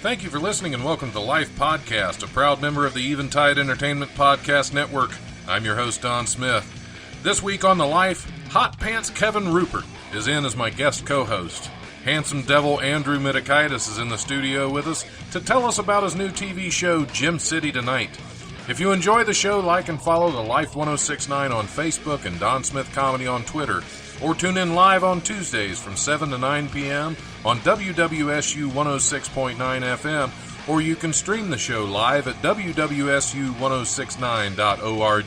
Thank you for listening and welcome to the Life Podcast, a proud member of the Eventide Entertainment Podcast Network. I'm your host, Don Smith. This week on The Life, Hot Pants Kevin Rupert is in as my guest co-host. Handsome Devil Andrew Mitikaitis is in the studio with us to tell us about his new TV show, Gym City Tonight. If you enjoy the show, like and follow The Life 1069 on Facebook and Don Smith Comedy on Twitter, or tune in live on Tuesdays from 7 to 9 p.m. on WWSU 106.9 FM, or you can stream the show live at WWSU1069.org.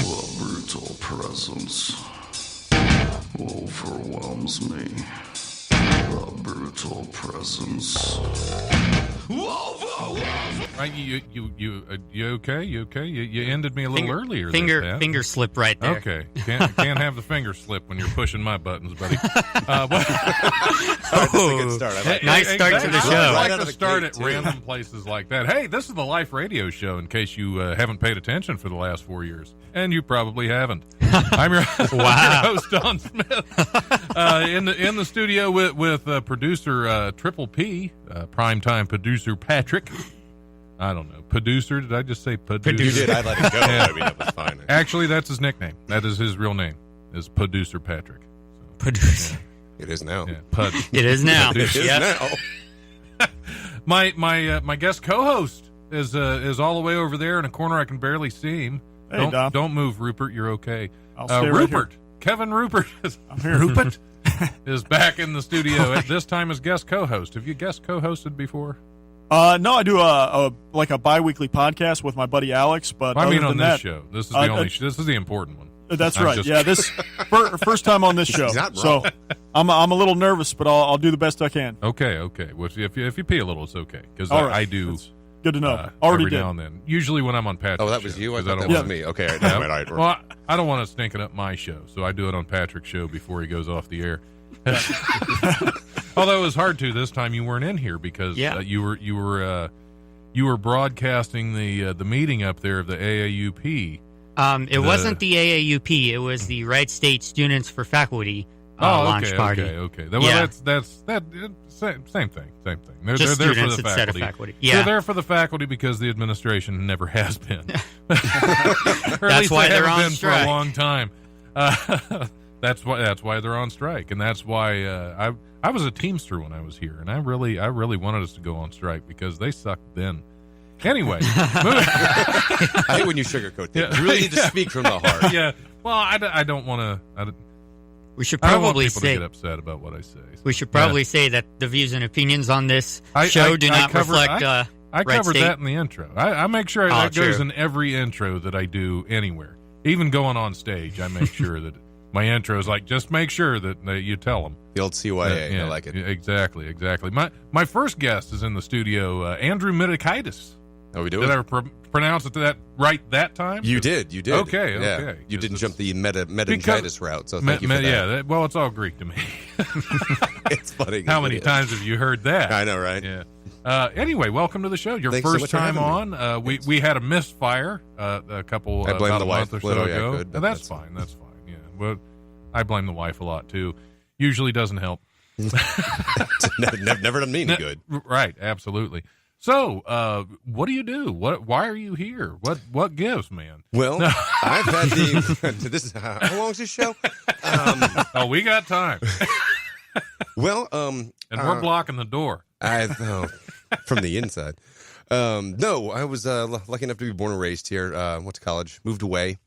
The brutal presence overwhelms me. The brutal presence. Right, you okay? You okay? You ended me a little earlier. Finger slip right there. Okay, can't have the finger slip when you're pushing my buttons, buddy. That's a good start. I like Nice start to the show. I Right like out to of the start gate, at too. random places like that. Hey, this is the Life Radio Show. In case you haven't paid attention for the last 4 years, and you probably haven't. I'm your host, Don Smith. In the studio with producer Triple P, primetime producer Patrick. I don't know. Producer? Did I just say producer? You did. I let it go. Yeah. I mean, that was fine. Actually, that's his nickname. That is his real name. Is Producer Patrick. Producer. It is now. Yeah, Pud. It is now. It is Yep. now. My guest co-host is all the way over there in a corner. I can barely see him. Hey, Dom. Don't move, Rupert. You're okay. I'll stay right Rupert. Kevin Rupert. I'm here. Rupert is back in the studio at this time as guest co-host. Have you guest co-hosted before? No, I do a bi-weekly podcast with my buddy Alex. But I mean, other on than this that, show. This is the only. This is the important one. That's I'm right. just- Yeah, this first time on this show. He's not So wrong. I'm a little nervous, but I'll do the best I can. Okay. Well, if you pee a little, it's okay because All right. I do. That's good to know. Already every did. now and then. Usually when I'm on Patrick's Oh, that was show, you? I 'cause thought don't that was wanna- me. Okay, all right. Yeah. All right. Well, I don't want to stink it up my show, so I do it on Patrick's show before he goes off the air. Although it was hard to this time. You weren't in here because you were broadcasting the meeting up there of the AAUP. It wasn't the AAUP. It was the Wright State Students for Faculty launch party. Okay. Well, Yeah. that's same thing. They're Just there for students the instead of faculty. faculty. Yeah. They're there for the faculty because the administration never has been. Or at That's least why they they're haven't on been strike. for a long time. That's why they're on strike, and that's why I was a Teamster when I was here, and I really wanted us to go on strike because they sucked then. Anyway, I hate when you sugarcoat things. You really need to speak from the heart. yeah. Well, I don't want to. We should I don't want probably people to say get upset about what I say. we should probably say that the views and opinions on this I show do not covered- reflect. I Wright covered State. that in the intro. I make sure that true. goes in every intro that I do anywhere. Even going on stage, I make sure that my intro is like, just make sure that you tell them. The old CYA. Yeah, I like it. Exactly. My first guest is in the studio, Andrew Mitikaitis. How we doing? Did I pronounce it right that time? You did. Okay. Yeah. You didn't jump the meningitis Because- route, so thank you for that. Yeah, well, it's all Greek to me. It's funny. How many times have you heard that? I know, right? Yeah. Anyway, welcome to the show. Your Thanks so first much for time having on. We had a misfire a couple I blame about the a wife. month or Well, so yeah, ago. good, And that's fine. Yeah. Well, I blame the wife a lot too. Usually doesn't help. Never done me any good. Right. Absolutely. So, what do you do? Why are you here? What gives, man? Well, I've had this is how long is this show? Oh, we got time, Well, and we're blocking the door. From the inside. No, I was lucky enough to be born and raised here. Went to college, moved away.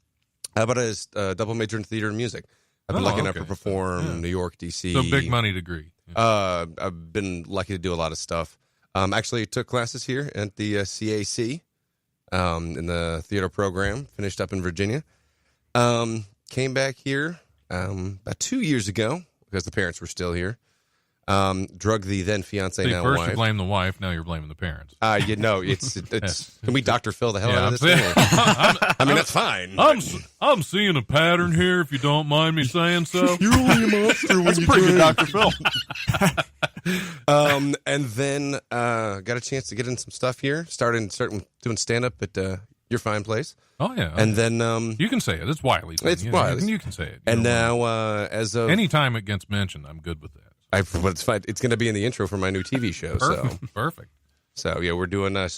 But I was double major in theater and music. I've been lucky enough to perform New York, D.C. So big money degree. I've been lucky to do a lot of stuff. Actually took classes here at the CAC in the theater program. Finished up in Virginia. Came back here about 2 years ago because the parents were still here. Drug the then fiance, now First wife. you blame the wife, now you're blaming the parents. It's. Can we Dr. Phil the hell out of this I'm thing? I mean, that's fine. I'm seeing a pattern here, if you don't mind me saying so. You're only a monster when That's pretty good, Dr. Phil. And then got a chance to get in some stuff here. Starting doing stand up at Your Fine Place. Oh yeah, And then you can say it. It's Wiley's. It's Wiley's. You can say it. and now as of anytime it gets mentioned, I'm good with that. So. It's fine. It's going to be in the intro for my new TV show. Perfect. So yeah, we're doing a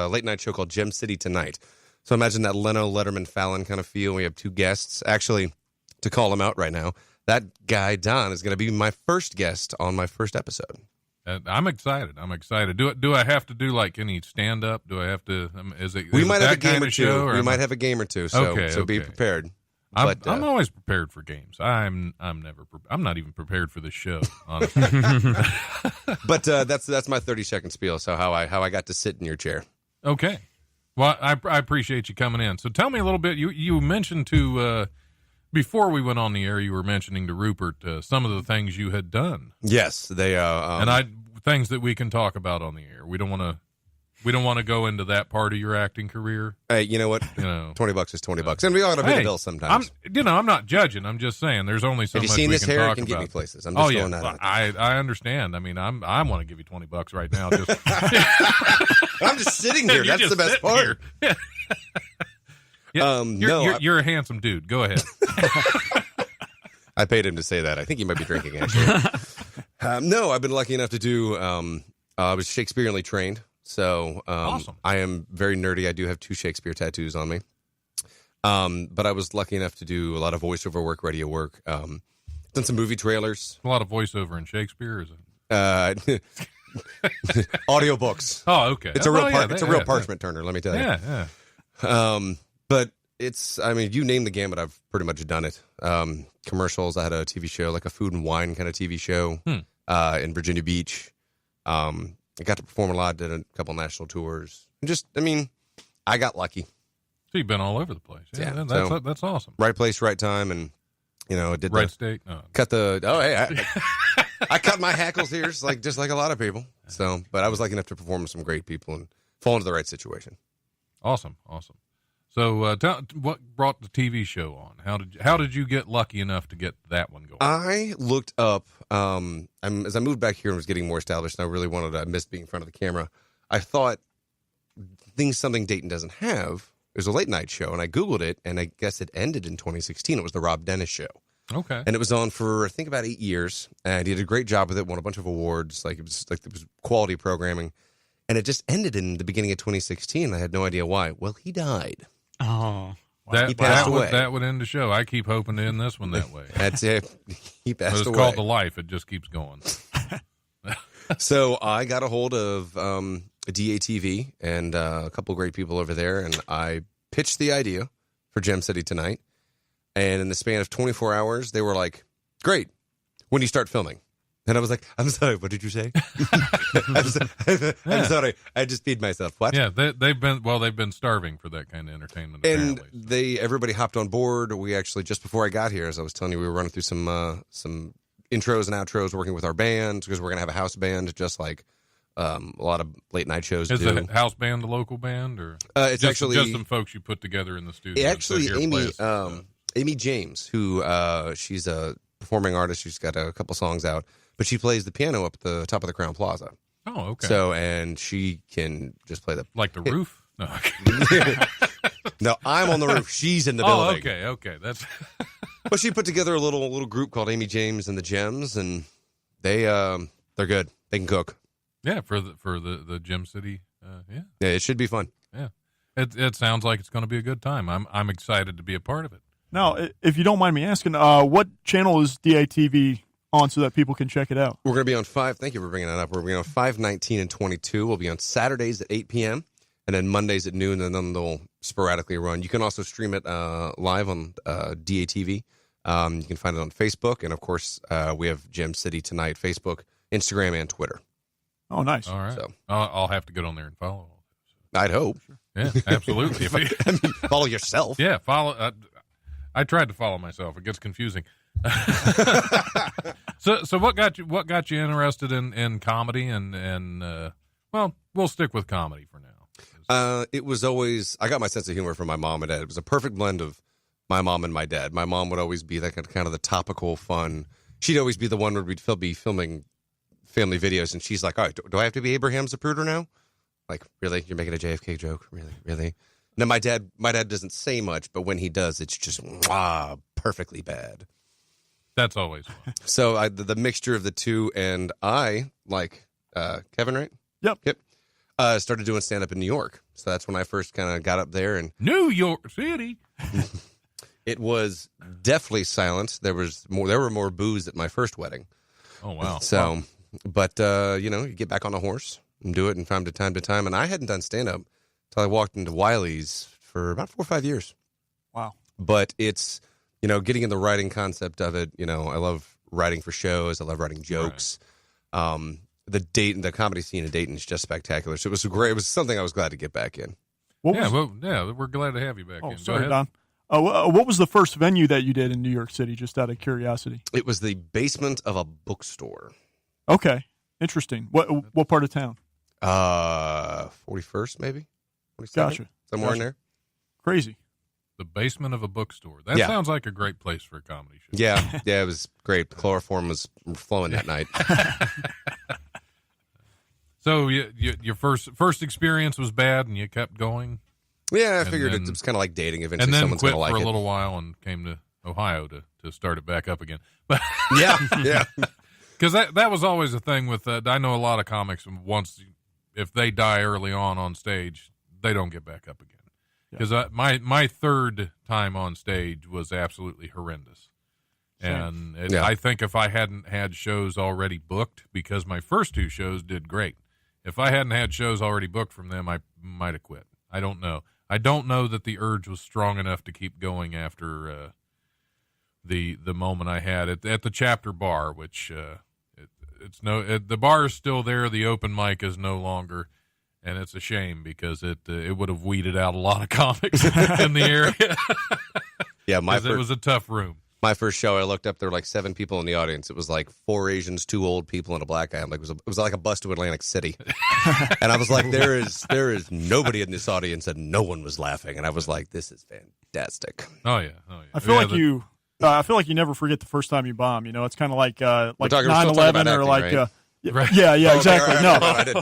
late night show called Gem City Tonight. So imagine that Leno, Letterman, Fallon kind of feel. We have 2 guests. Actually, to call them out right now, that guy Don is going to be my first guest on my first episode. I'm excited. Do I have to do like any stand up? Do I have to? We might have a game or two. We might have a game or two. So be prepared. I'm always prepared for games. I'm not even prepared for this show, honestly. But that's my 30-second spiel. So how I got to sit in your chair. Okay. Well, I appreciate you coming in. So tell me a little bit. You mentioned before we went on the air, you were mentioning to Rupert some of the things you had done. Yes, they and things that we can talk about on the air. We don't want to go into that part of your acting career. Hey, you know what? $20 is $20, and we all got to pay the bill sometimes. I'm not judging. I'm just saying there's only so much. Have you seen this hair? Talk It can about. get me places. I'm just throwing that out. I understand. I mean, I want to give you $20 right now. Just I'm just sitting here. That's the best part. You're a handsome dude. Go ahead. I paid him to say that. I think he might be drinking, actually. No, I've been lucky enough to do, I was Shakespeareanly trained. So awesome. I am very nerdy. I do have 2 Shakespeare tattoos on me. But I was lucky enough to do a lot of voiceover work, radio work. Done some movie trailers. A lot of voiceover in Shakespeare, is it? Audiobooks. Oh, okay. It's a real parchment turner, let me tell you. Yeah. But you name the gamut, I've pretty much done it. Commercials. I had a TV show, like a food and wine kind of TV show in Virginia Beach. I got to perform a lot, did a couple national tours. I got lucky. So you've been all over the place. Yeah, that's awesome. Right place, right time, and did right state. No. Cut the. Oh, hey, I cut my hackles here, just like a lot of people. So, but I was lucky enough to perform with some great people and fall into the right situation. Awesome. So, what brought the TV show on? How did you get lucky enough to get that one going? I looked up. As I moved back here and was getting more established, and I really wanted to miss being in front of the camera. I thought something Dayton doesn't have. There's a late night show, and I Googled it, and I guess it ended in 2016. It was the Rob Dennis show. Okay. And it was on for, I think, about 8 years, and he did a great job with it, won a bunch of awards. It was quality programming, and it just ended in the beginning of 2016. I had no idea why. Well, he died. Oh. He passed away. That would end the show. I keep hoping to end this one that way. That's it. He passed away. It's called The Life. It just keeps going. So I got a hold of DATV and a couple great people over there, and I pitched the idea for Gem City Tonight. And in the span of 24 hours, they were like, "Great, when do you start filming?" And I was like, "I'm sorry, what did you say?" I'm sorry, I just feed myself. What? Yeah, they've been starving for that kind of entertainment. And everybody hopped on board. We actually, just before I got here, as I was telling you, we were running through some intros and outros, working with our band, because we're gonna have a house band, just like a lot of late night shows. Is do. the house band the local band, or it's actually just some folks you put together in the studio? Actually, Amy James, who she's a performing artist. She's got a couple songs out, but she plays the piano up at the top of the Crown Plaza. Oh, okay. So, and she can just play the roof. No, no, I'm on the roof. She's in the building. Okay. That's. Well, she put together a little group called Amy James and the Gems, and they're good. They can cook. Yeah, for the Gem City. Yeah, it should be fun. Yeah, it sounds like it's going to be a good time. I'm excited to be a part of it. Now, if you don't mind me asking, what channel is DATV on so that people can check it out? We're going to be on 5. Thank you for bringing that up. We're going to be on 5, 19, and 22. We'll be on Saturdays at 8 p.m. and then Mondays at noon, and then they'll sporadically run. You can also stream it live on DATV. You can find it on Facebook, and of course, we have Gem City Tonight, Facebook, Instagram, and Twitter. Oh, nice. All right. So I'll have to get on there and follow. I'd hope. Sure. Yeah, absolutely. Follow yourself. Yeah, follow. I tried to follow myself. It gets confusing. So what got you interested in comedy and well, we'll stick with comedy for now. It was always, I got my sense of humor from my mom and dad. It was a perfect blend of my mom and my dad. My mom would always be that kind of the topical fun. She'd always be the one where we'd be filming family videos, and she's like, "All right, do I have to be Abraham Zapruder now? Like, really? You're making a JFK joke? Really?" Now, my dad doesn't say much, but when he does, it's just perfectly bad. That's always fun. So the mixture of the two, and I, like Kevin, right? Yep. Started doing stand-up in New York. So that's when I first kind of got up there. And New York City. it was definitely silent. There were more booze at my first wedding. Oh, wow. So, but, you get back on a horse and do it from time to time. And I hadn't done stand-up until I walked into Wiley's for about 4 or 5 years. Wow. But it's, getting in the writing concept of it. I love writing for shows. I love writing jokes. Right. The comedy scene in Dayton is just spectacular. So it was great. It was something I was glad to get back in. We're glad to have you back in. Sorry, Don. What was the first venue that you did in New York City, just out of curiosity? It was the basement of a bookstore. Okay. Interesting. What part of town? 41st, maybe? 47th? Gotcha. Somewhere in there. Crazy. The basement of a bookstore. That sounds like a great place for a comedy show. Yeah, it was great. Chloroform was flowing that night. So your first experience was bad, and you kept going. Yeah, I figured it was kind of like dating. Eventually, and then someone's quit going to like for a it. little while and came to Ohio to start it back up again. But yeah, because that was always a thing with. I know a lot of comics. Once if they die early on stage, they don't get back up again. Because my third time on stage was absolutely horrendous. And I think if I hadn't had shows already booked, because my first 2 shows did great. If I hadn't had shows already booked from them, I might have quit. I don't know. I don't know that the urge was strong enough to keep going after the moment I had at the Chapter Bar, which the bar is still there. The open mic is no longer. And it's a shame because it would have weeded out a lot of comics in the area. Yeah, it was a tough room. My first show, I looked up, there were like 7 people in the audience. It was like 4 Asians, 2 old people, and a black guy. I'm like, it was like a bus to Atlantic City. And I was like, there is nobody in this audience, and no one was laughing. And I was like, this is fantastic. Oh yeah. I feel like you never forget the first time you bomb. It's kind of like 9/11 or like. Right? Right. Yeah, exactly.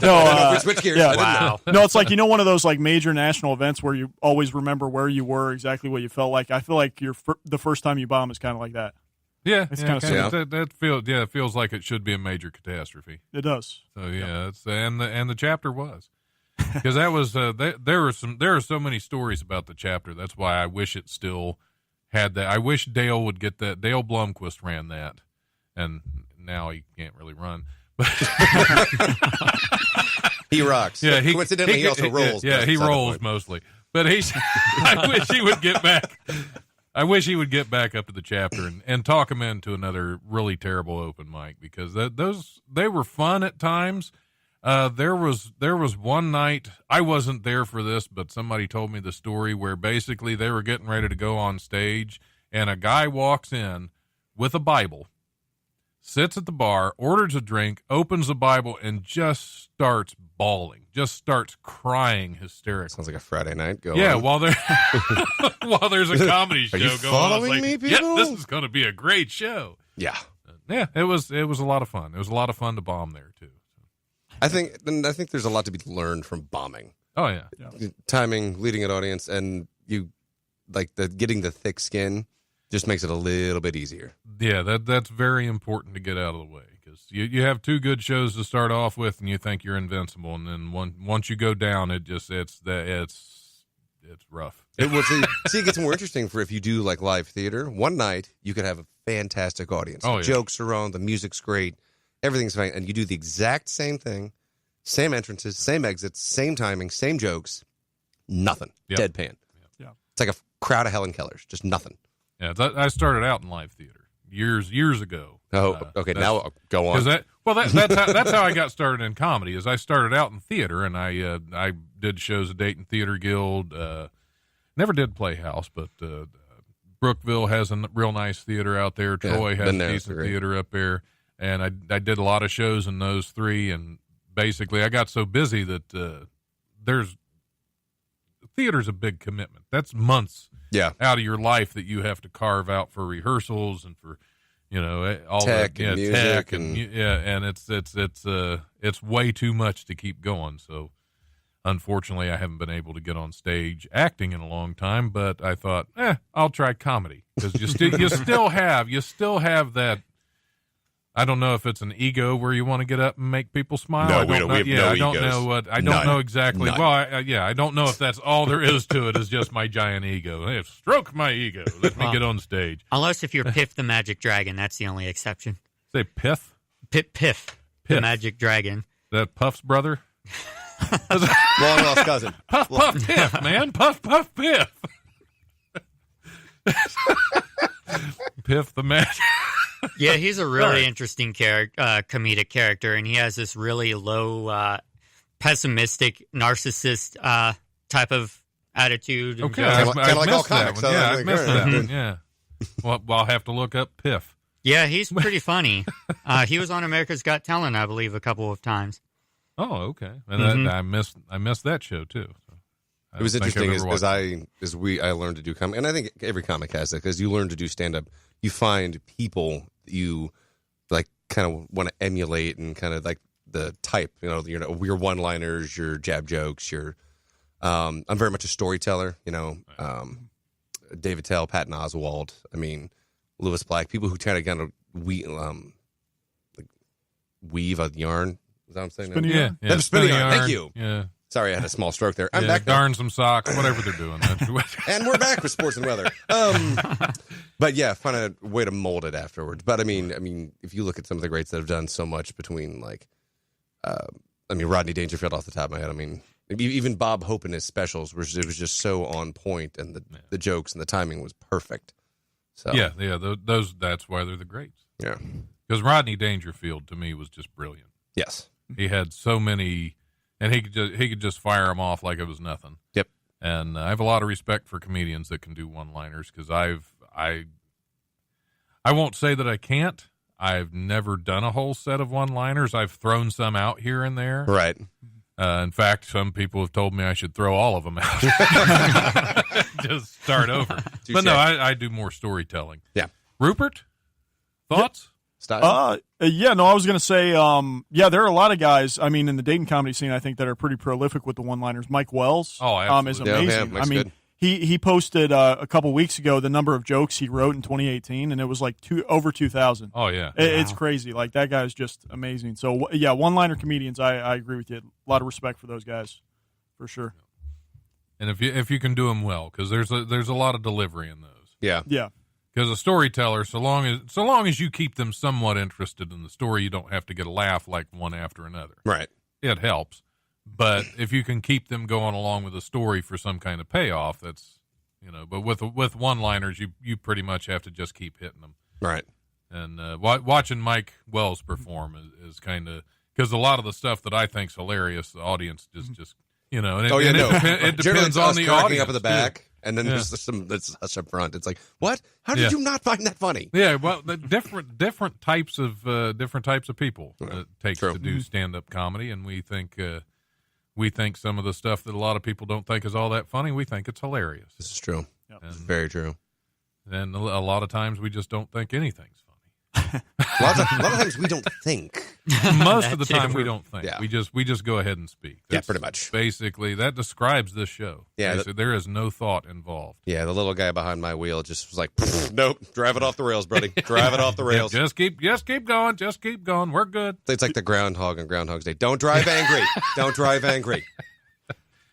No, switch gears. Yeah. Wow. No, it's like one of those like major national events where you always remember where you were, exactly what you felt like. I feel like the first time you bomb is kind of like that. Yeah, it's kind of it feels like it should be a major catastrophe. It does. So it's and the chapter was because that was there are so many stories about the chapter. That's why I wish it still had that. I wish Dale would get that. Dale Blomquist ran that, and now he can't really run. He rocks. Yeah, coincidentally, he also rolls. Yeah, he rolls mostly. But I wish he would get back. I wish he would get back up to the chapter and talk him into another really terrible open mic because they were fun at times. There was one night, I wasn't there for this, but somebody told me the story where basically they were getting ready to go on stage and a guy walks in with a Bible, sits at the bar, orders a drink, opens the Bible, and just starts bawling, just starts crying hysterically. Sounds like a Friday night. While there's a comedy show Are you going following on. me, people? Yeah, this is going to be a great show. Yeah. Yeah, it was a lot of fun. It was a lot of fun to bomb there, too. I think there's a lot to be learned from bombing. Oh, yeah. Timing, leading an audience, and you like getting the thick skin just makes it a little bit easier. Yeah, that's very important to get out of the way because you have 2 good shows to start off with, and you think you're invincible, and then once you go down, it's rough. It gets more interesting for if you do like live theater. One night you could have a fantastic audience. Oh, the jokes are on, the music's great, everything's fine, and you do the exact same thing, same entrances, same exits, same timing, same jokes, nothing, deadpan. Yeah, it's like a crowd of Helen Kellers, just nothing. Yeah, I started out in live theater years ago. Oh, okay. Now go on. That's how I got started in comedy. Is I started out in theater, and I did shows at Dayton Theater Guild. Never did Playhouse, but Brookville has a real nice theater out there. Troy has a decent theater up there, and I did a lot of shows in those 3. And basically, I got so busy that theater's a big commitment. That's months. Out of your life that you have to carve out for rehearsals and for, all tech and music and it's way too much to keep going. So, Unfortunately, I haven't been able to get on stage acting in a long time, but I thought, I'll try comedy, because you still have that. I don't know if it's an ego where you want to get up and make people smile. No, I we don't don't. know. We have no I don't egos. know what. I None. don't know exactly. None. Well, I don't know if that's all there is to it. Is just my giant ego. Hey, stroke my ego. Let me get on stage. Unless if you're Piff the Magic Dragon, that's the only exception. Say Piff. Piff the Magic Dragon. That Puff's brother. Long lost cousin. Puff Piff, man. Puff Piff. Piff the Magic. Yeah, he's a really Sorry. interesting comedic character, and he has this really low, pessimistic, narcissist type of attitude. Okay, Kinda I like all missed that comics, one. so Yeah, like, I missed all right. that one. Yeah. Well, I'll have to look up Piff. Yeah, he's pretty funny. He was on America's Got Talent, I believe, a couple of times. Oh, okay. And I missed that show too. So It was interesting as I learned to do comedy, and I think every comic has that, because you learn to do stand up. You find people that you like, kind of want to emulate, and kind of like the type, your one liners, your jab jokes, I'm very much a storyteller, David Tell, Patton Oswalt, Lewis Black, people who kind of weave a yarn. Is that what I'm saying? Spinning Yeah, yarn? yeah. Spinning yarn. Thank you. Yeah. Sorry, I had a small stroke there. I'm Yeah, back now. darn some socks, whatever they're doing. And we're back with sports and weather. But yeah, find a way to mold it afterwards. But I mean, if you look at some of the greats that have done so much between, like, Rodney Dangerfield off the top of my head. Even Bob Hope in his specials, it was just so on point, and the jokes and the timing was perfect. So yeah, those. That's why they're the greats. yeah, Because Rodney Dangerfield to me was just brilliant. yes, He had so many, and he could just fire them off like it was nothing. yep. And I have a lot of respect for comedians that can do one-liners, because I won't say that I can't. I've never done a whole set of one-liners. I've thrown some out here and there. Right. In fact, some people have told me I should throw all of them out. Just start over. But no, I do more storytelling. Yeah. Rupert, thoughts? Style. Yeah, no, I was going to say, there are a lot of guys, in the Dayton comedy scene, I think, that are pretty prolific with the one-liners. Mike Wells Oh, absolutely. is Yeah, amazing. Mike's good. He posted a couple weeks ago the number of jokes he wrote in 2018, and it was like over 2,000. Oh, yeah. It's crazy. Like, that guy's just amazing. So, yeah, one-liner comedians, I agree with you. A lot of respect for those guys, for sure. And if you can do them well, because there's a lot of delivery in those. Yeah. Yeah. Because a storyteller, so long as you keep them somewhat interested in the story, you don't have to get a laugh like one after another. Right. It helps. But if you can keep them going along with the story for some kind of payoff, that's, but with one-liners, you pretty much have to just keep hitting them. Right. And watching Mike Wells perform is kind of, because a lot of the stuff that I think's hilarious, the audience just and it depends on the audience up at the back. too. And then there's some that's hush up front. It's like, what? How did you not find that funny? Yeah, well, the different types of people it takes True. to do stand-up comedy, and we think some of the stuff that a lot of people don't think is all that funny, we think it's hilarious. This is true. Yep. And, Very true. and a lot of times we just don't think anything's funny. A lot of times we don't think. Most of the time we don't think. Yeah. We just go ahead and speak. Yeah, pretty much. Basically, that describes this show. Yeah, there is no thought involved. Yeah, the little guy behind my wheel just was like, nope, drive it off the rails, buddy. Drive it off the rails. Just keep going. Just keep going. We're good. It's like the groundhog on Groundhog's Day. Don't drive angry. Don't drive angry.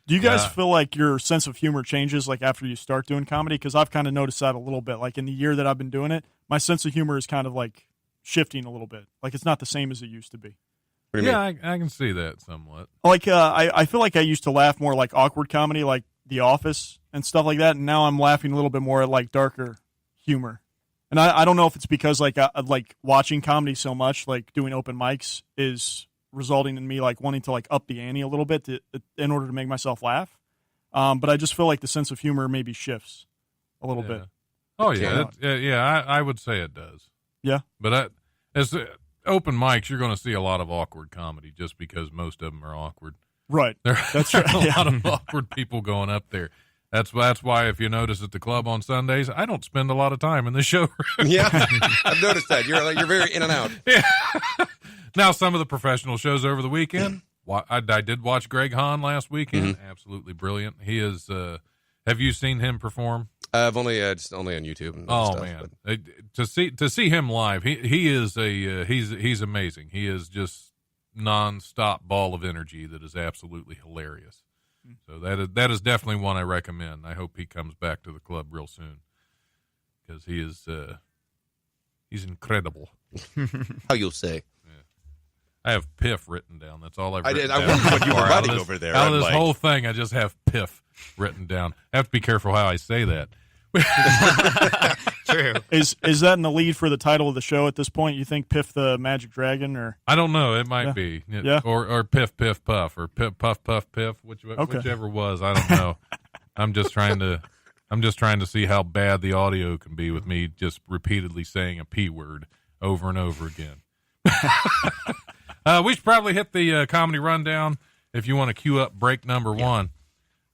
Do you guys feel like your sense of humor changes like after you start doing comedy? Because I've kind of noticed that a little bit. Like in the year that I've been doing it, my sense of humor is kind of like shifting a little bit. Like it's not the same as it used to be. What do you Yeah, mean? I can see that somewhat. Like I feel like I used to laugh more like awkward comedy, like The Office and stuff like that, and now I'm laughing a little bit more at like darker humor. And I don't know if it's because like watching comedy so much, like doing open mics is resulting in me like wanting to like up the ante a little bit in order to make myself laugh. But I just feel like the sense of humor maybe shifts a little bit. Oh yeah, I would say it does. Yeah, but as open mics, you're going to see a lot of awkward comedy just because most of them are awkward. Right. That's right. A lot of awkward people going up there. That's why if you notice at the club on Sundays, I don't spend a lot of time in the showroom. Yeah, I've noticed that. You're very in and out. Yeah. Now, some of the professional shows over the weekend, I did watch Greg Hahn last weekend. Absolutely brilliant. He is. Have you seen him perform? I've only just only on YouTube. And Oh stuff, man, but- to see him live, he is he's amazing. He is just nonstop ball of energy that is absolutely hilarious. So that is definitely one I recommend. I hope he comes back to the club real soon because he is he's incredible. How you'll say? I have piff written down. That's all I've I written did. I down. wondered what you were Out of writing this- over there. Out I'm of this like- whole thing, I just have piff written down. I have to be careful how I say that. True. Is that in the lead for the title of the show at this point? You think Piff the Magic Dragon, or I don't know. It might Yeah. be. Yeah. Or piff, piff, puff, or puff, puff, piff, whichever was. I don't know. I'm just trying to see how bad the audio can be with me just repeatedly saying a P word over and over again. We should probably hit the comedy rundown. If you want to queue up break number one,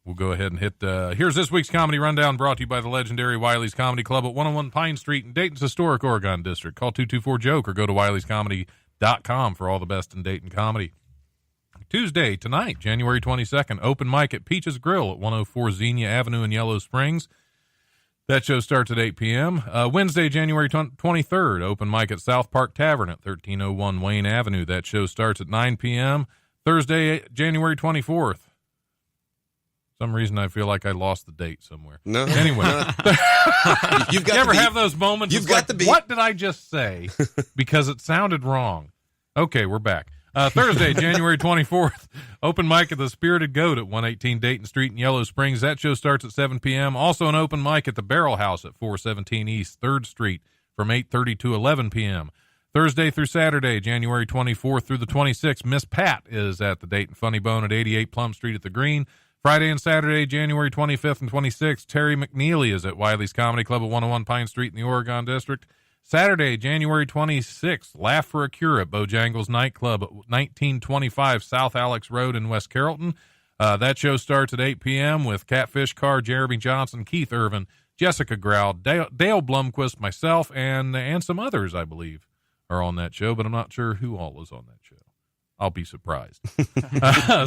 we'll go ahead and hit. Here's this week's comedy rundown, brought to you by the legendary Wiley's Comedy Club at 101 Pine Street in Dayton's historic Oregon District. Call 224-JOKE or go to wileyscomedy.com for all the best in Dayton comedy. Tuesday, tonight, January 22nd, open mic at Peach's Grill at 104 Xenia Avenue in Yellow Springs. That show starts at 8 p.m. Wednesday, January 23rd, open mic at South Park Tavern at 1301 Wayne Avenue. That show starts at 9 p.m. Thursday, January 24th. Some reason I feel like I lost the date somewhere. No. Anyway. You've got You ever to be, have those moments? You've It's got like, to be. What did I just say? Because it sounded wrong. Okay, we're back. Thursday, January 24th, open mic at the Spirited Goat at 118 Dayton Street in Yellow Springs. That show starts at 7 p.m. Also an open mic at the Barrel House at 417 East 3rd Street from 8:30 to 11 p.m. Thursday through Saturday, January 24th through the 26th, Miss Pat is at the Dayton Funny Bone at 88 Plum Street at the Green. Friday and Saturday, January 25th and 26th, Terry McNeely is at Wiley's Comedy Club at 101 Pine Street in the Oregon District. Saturday, January 26th, Laugh for a Cure at Bojangles Nightclub at 1925 South Alex Road in West Carrollton. That show starts at 8 p.m. with Catfish Carr, Jeremy Johnson, Keith Irvin, Jessica Grau, Dale Blumquist, myself, and some others, I believe, are on that show, but I'm not sure who all is on that show. I'll be surprised.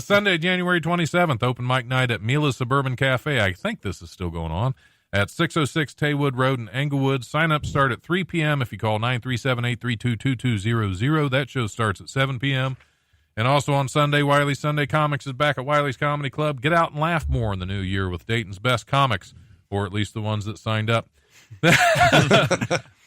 Sunday, January 27th, open mic night at Mila's Suburban Cafe. I think this is still going on. At 606 Taywood Road in Englewood. Sign-ups start at 3 p.m. if you call 937-832-2200. That show starts at 7 p.m. And also on Sunday, Wiley's Sunday Comics is back at Wiley's Comedy Club. Get out and laugh more in the new year with Dayton's best comics, or at least the ones that signed up.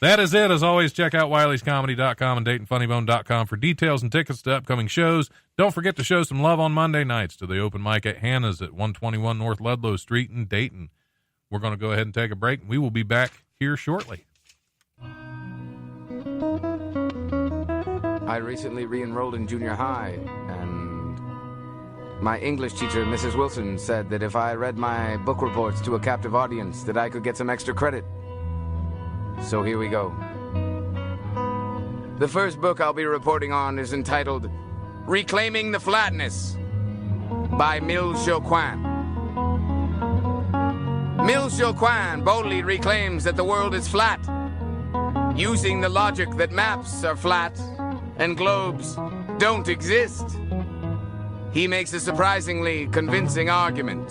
That is it. As always, check out wileyscomedy.com and DaytonFunnyBone.com for details and tickets to upcoming shows. Don't forget to show some love on Monday nights to the open mic at Hannah's at 121 North Ludlow Street in Dayton. We're going to go ahead and take a break, and we will be back here shortly. I recently re-enrolled in junior high, and my English teacher, Mrs. Wilson, said that if I read my book reports to a captive audience, that I could get some extra credit. So here we go. The first book I'll be reporting on is entitled Reclaiming the Flatness by Mills Joquin. Mills Joquin boldly reclaims that the world is flat, using the logic that maps are flat and globes don't exist. He makes a surprisingly convincing argument.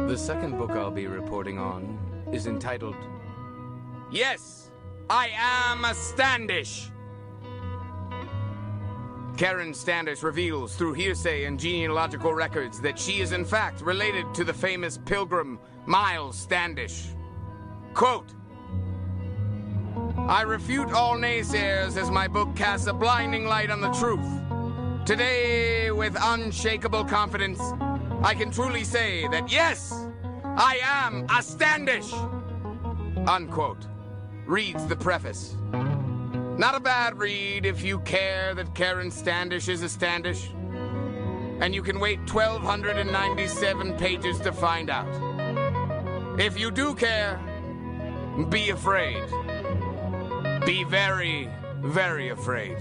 The second book I'll be reporting on is entitled, Yes, I Am a Standish. Karen Standish reveals through hearsay and genealogical records that she is in fact related to the famous pilgrim Miles Standish. Quote, I refute all naysayers as my book casts a blinding light on the truth. Today, with unshakable confidence, I can truly say that yes, I am a Standish. Unquote. Reads the preface. Not a bad read if you care that Karen Standish is a Standish. And you can wait 1,297 pages to find out. If you do care, be afraid. Be very, very afraid.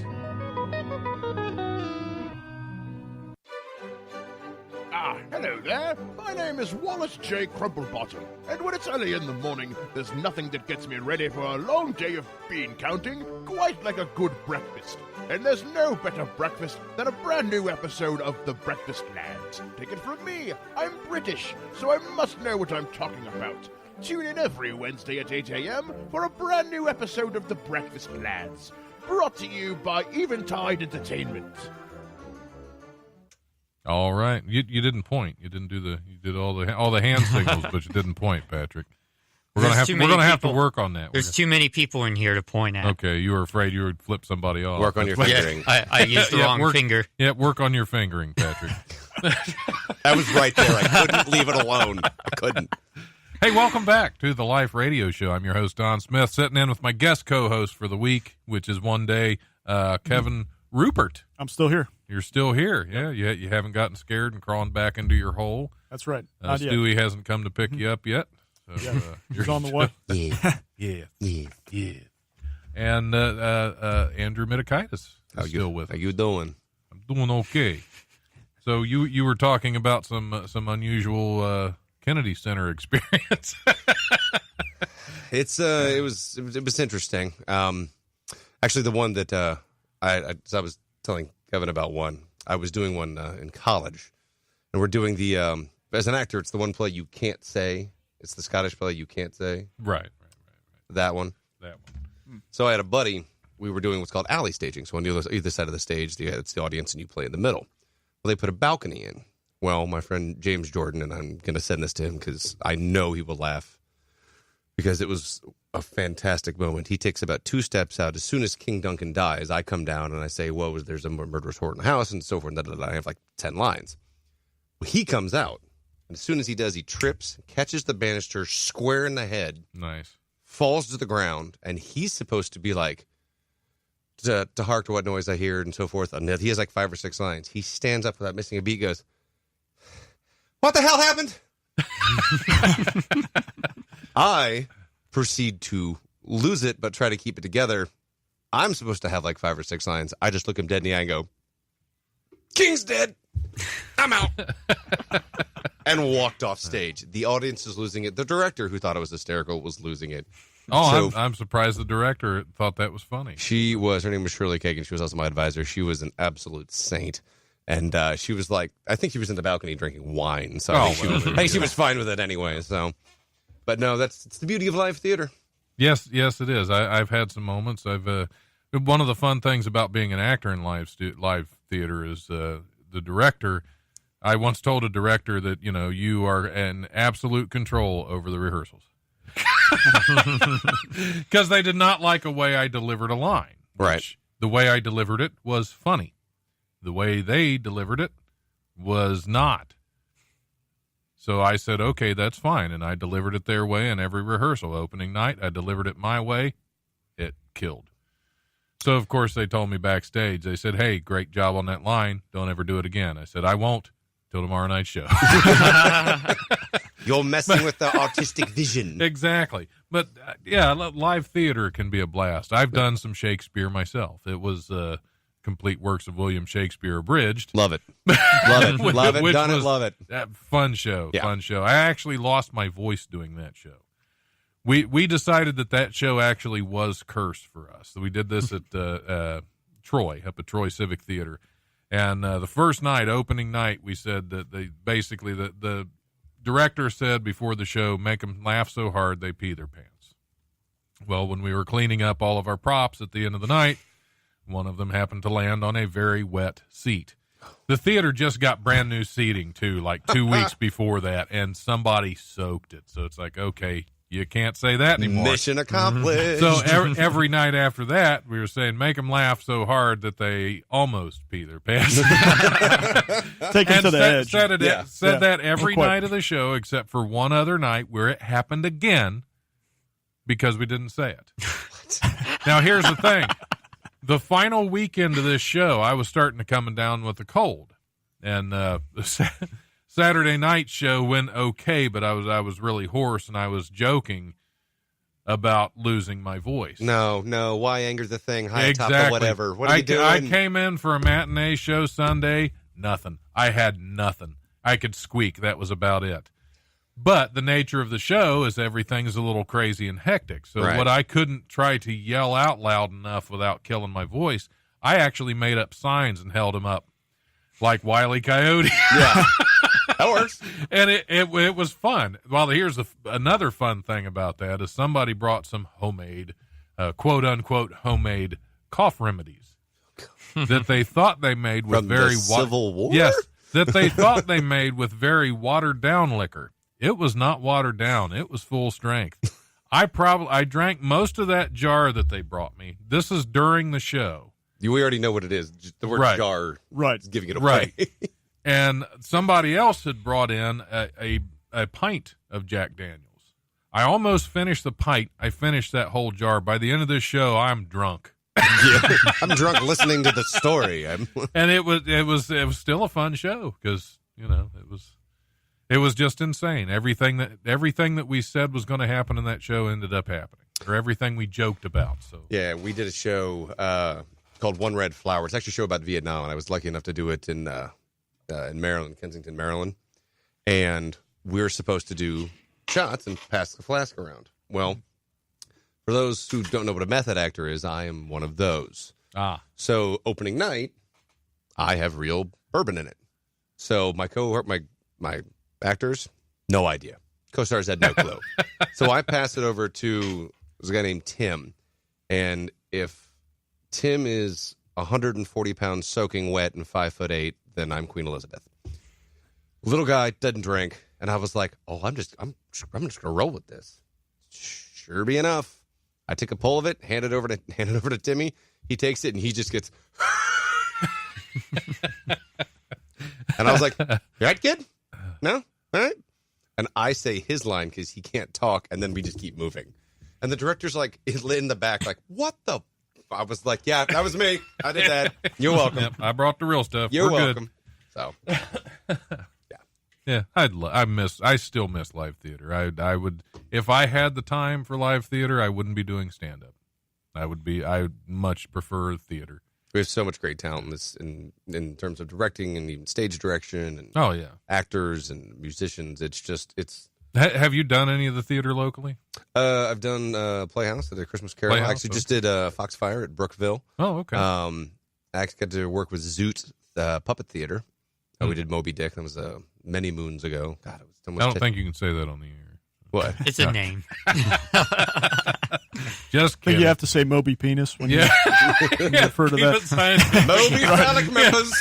Hello there. My name is Wallace J. Crumplebottom, and when it's early in the morning, there's nothing that gets me ready for a long day of bean counting quite like a good breakfast. And there's no better breakfast than a brand new episode of The Breakfast Lads. Take it from me, I'm British, so I must know what I'm talking about. Tune in every Wednesday at 8 a.m. for a brand new episode of The Breakfast Lads, brought to you by Eventide Entertainment. All right, you didn't point. You didn't do you did all the hand signals, but you didn't point, Patrick. We're gonna have to work on that. There's too many people in here to point at. Okay, you were afraid you would flip somebody off. Work on your fingering. Yeah, I used the wrong finger. Yeah, work on your fingering, Patrick. I was right there. I couldn't leave it alone. I couldn't. Hey, welcome back to the Life Radio Show. I'm your host, Don Smith, sitting in with my guest co-host for the week, which is one day, Kevin Rupert. I'm still here. You're still here. Yeah, you haven't gotten scared and crawling back into your hole. That's right. Stewie hasn't come to pick you up yet. So, You're on the way. Yeah. And Andrew Mitikaitis is still with us. How you doing? I'm doing okay. So you were talking about some unusual Kennedy Center experience. It was interesting. Actually, the one that I was telling Kevin about one. I was doing one in college, and we're doing the as an actor, it's the one play you can't say. It's the Scottish play you can't say. Right. That one. So I had a buddy. We were doing what's called alley staging. So on either side of the stage, it's the audience, and you play in the middle. Well, they put a balcony in. Well, my friend James Jordan, and I'm going to send this to him because I know he will laugh, because it was a fantastic moment. He takes about 2 steps out. As soon as King Duncan dies, I come down and I say, "Whoa, there's a murderous horde in the house," and so forth. And I have like 10 lines. Well, he comes out, and as soon as he does, he trips, catches the banister square in the head. Nice. Falls to the ground, and he's supposed to be like, to hark to what noise I hear and so forth. And he has like 5 or 6 lines. He stands up without missing a beat, goes, "What the hell happened?" I proceed to lose it, but try to keep it together. I'm supposed to have like 5 or 6 lines. I just look him dead in the eye and go, "King's dead. I'm out." And walked off stage. The audience is losing it. The director, who thought it was hysterical, was losing it. Oh, so, I'm surprised the director thought that was funny. Her name was Shirley Kagan. She was also my advisor. She was an absolute saint. And she was like, I think she was in the balcony drinking wine. So I think she was fine with it anyway. So, but no, it's the beauty of live theater. Yes, it is. I've had some moments. One of the fun things about being an actor in live theater is the director. I once told a director that, you are in absolute control over the rehearsals. Because they did not like a way I delivered a line. Right. The way I delivered it was funny. The way they delivered it was not. So I said, okay, that's fine. And I delivered it their way in every rehearsal. Opening night, I delivered it my way. It killed. So, of course, they told me backstage, they said, "Hey, great job on that line. Don't ever do it again." I said, "I won't till tomorrow night's show." You're messing with the artistic vision. Exactly. But, live theater can be a blast. I've done some Shakespeare myself. It was complete works of William Shakespeare abridged. Love it. Love it. Love it. Done it. Love it. Fun show. Yeah. Fun show. I actually lost my voice doing that show. We decided that show actually was cursed for us. So we did this at Troy, up at Troy Civic Theater. And the first night, opening night, we said that the director said before the show, make them laugh so hard they pee their pants. Well, when we were cleaning up all of our props at the end of the night, one of them happened to land on a very wet seat. The theater just got brand new seating, too, like 2 weeks before that, and somebody soaked it. So it's like, okay, you can't say that anymore. Mission accomplished. So every night after that, we were saying, make them laugh so hard that they almost pee their pants. Take it to the edge. Said that every night of the show, except for one other night where it happened again because we didn't say it. Now, here's the thing. The final weekend of this show, I was starting to come down with a cold. And the Saturday night show went okay, but I was really hoarse, and I was joking about losing my voice. No, why anger the thing? High top of whatever. What are you doing? I came in for a matinee show Sunday, nothing. I had nothing. I could squeak. That was about it. But the nature of the show is everything's a little crazy and hectic. So what I couldn't try to yell out loud enough without killing my voice, I actually made up signs and held them up like Wile E. Coyote. Yeah. That works. And it was fun. Well, here's another fun thing about that is somebody brought some homemade, quote unquote, homemade cough remedies that they thought they made with From Civil War? Yes, that they thought they made with very watered down liquor. It was not watered down. It was full strength. I drank most of that jar that they brought me. This is during the show. We already know what it is. The word jar is giving it away. Right. And somebody else had brought in a pint of Jack Daniels. I almost finished the pint. I finished that whole jar. By the end of this show, I'm drunk. Yeah. I'm drunk listening to the story. And it was still a fun show because, it was just insane. Everything that we said was going to happen in that show ended up happening, or everything we joked about. So yeah, we did a show called One Red Flower. It's actually a show about Vietnam, and I was lucky enough to do it in Maryland, Kensington, Maryland. And we were supposed to do shots and pass the flask around. Well, for those who don't know what a method actor is, I am one of those. So opening night, I have real bourbon in it. So my cohort, my actors, no idea. Co-stars had no clue. So I passed it over to a guy named Tim. And if Tim is 140 pounds soaking wet and 5'8", then I'm Queen Elizabeth. Little guy doesn't drink, and I was like, I'm just gonna roll with this. Sure be enough, I took a pull of it, hand it over to Timmy. He takes it and he just gets. And I was like, "You right, kid? No, all right." And I say his line because he can't talk, and then we just keep moving. And the director's like in the back, like, "What the?" I was like, "Yeah, that was me. I did that. You're welcome. Yep, I brought the real stuff. You're We're welcome." Good. So, yeah, I still miss live theater. I would, if I had the time for live theater, I wouldn't be doing stand up. I would much prefer theater. we have so much great talent in this, in terms of directing and even stage direction and oh yeah, actors and musicians. It's. Have you done any of the theater locally? I've done Playhouse at a Christmas Carol. Playhouse, I actually just did Foxfire at Brookville. Oh, okay. I actually got to work with Zoot Puppet Theater. We did Moby Dick. That was many moons ago. God, it was so much. I don't think you can say that on the air. What? It's a name. Just I think kidding. you have to say Moby Penis when you refer to that. Moby phallic members.